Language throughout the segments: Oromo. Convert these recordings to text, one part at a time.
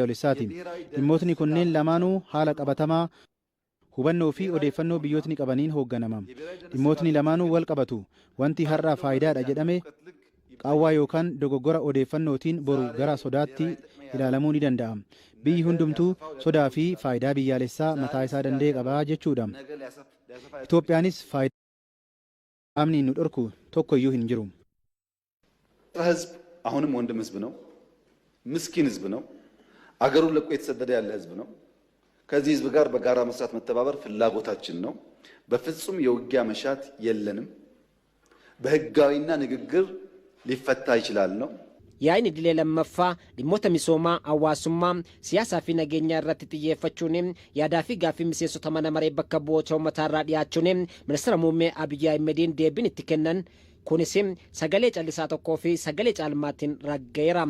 biyyaalessaati. Dhimmootni kunneen lamaanuu haala qabatamaa hubannoo fi odeeffannoo biyyootni qabaniin hoogganama. Dhimmootni lamaanuu wal qabatu. Wanti har'aa faayidaadha jedhame qaawwaa yookaan dogoggora odeeffannootiin boru gara sodaatti ilaalamuu ni danda'a. Biyyi hundumtuu sodaa fi faayidaa biyyaalessaa mataa isaa danda'e qaba jechuudha. Itoophiyaanis faayidaa amni nu dhorku tokko iyyuu hin jiru. ህዝብ አሁንም ወንድም ህዝብ ነው። ምስኪን ህዝብ ነው። አገሩን ለቆ የተሰደደ ያለ ህዝብ ነው። ከዚህ ህዝብ ጋር በጋራ መስራት መተባበር ፍላጎታችን ነው። በፍጹም የውጊያ መሻት የለንም። በህጋዊና ንግግር ሊፈታ ይችላል ነው። Yaa'in idilee lammaffaa dhimmoota misoomaa hawaasummaa siyaasaa fi nageenyaa irratti xiyyeeffachuun yaadaa fi gaaffii miseensota mana maree bakka bu'oota uummataa irraa dhiyaachuun ministeera muummee Abiyyi Ahmediin deebiin itti kennan kunis sagalee callisaa tokkoo fi sagalee caalmaatiin ragga'eera.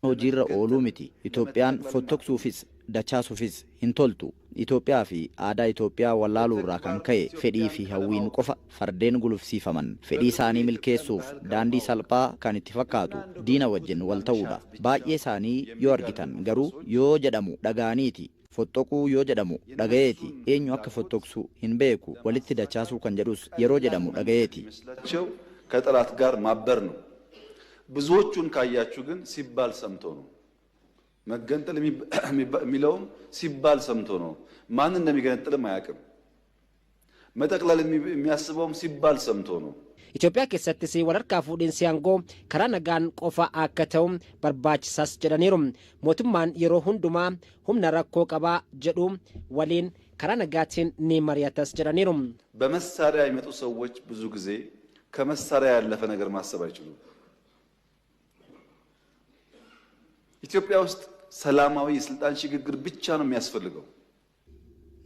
Hojiirra ooluu miti. Itoophiyaan fottoksuufis dachaasuufis hin toltu. Itoophiyaa fi aadaa Itoophiyaa wallaaluu irraa kan ka'e fedhii fi hawwiin qofa fardeen gulufsiifaman. Fedhii isaanii milkeessuuf daandii salphaa kan itti fakkaatu diina wajjin wal ta'uudha. Baay'ee isaanii yoo argitan garuu yoo jedhamu dhaga'aniiti. Fottokuu yoo jedhamu dhaga'eeti. Eenyu akka fottoksu hin beeku. Walitti dachaasuu kan jedhus yeroo jedhamu dhaga'eeti. ከጠላት ጋር ማበር ነው። ብዙዎቹን ካያችሁ ግን ሲባል ሰምቶ ነው። መገንጠል የሚለውም ሲባል ሰምቶ ነው። ማን እንደሚገነጥልም አያውቅም። መጠቅለል የሚያስበውም ሲባል ሰምቶ ነው። Itoophiyaa keessattis walharkaa fuudhinsi aangoo karaa nagaan qofa akka ta'u barbaachisaas jedhaniiru. Mootummaan yeroo hundumaa humna rakkoo qabaa jedhu waliin karaa nagaatiin ni mari'atas jedhaniiru. በመሳሪያ የሚመጡ ሰዎች ብዙ ጊዜ ከመሳሪያ ያለፈ ነገር ማሰብ አይችሉም። ኢትዮጵያ ውስጥ ሰላማዊ የስልጣን ሽግግር ብቻ ነው የሚያስፈልገው።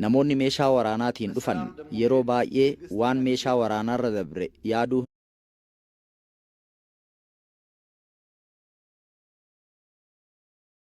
Namoonni meeshaa waraanaatiin dhufan yeroo baay'ee waan meeshaa waraanaarra dabre yaaduu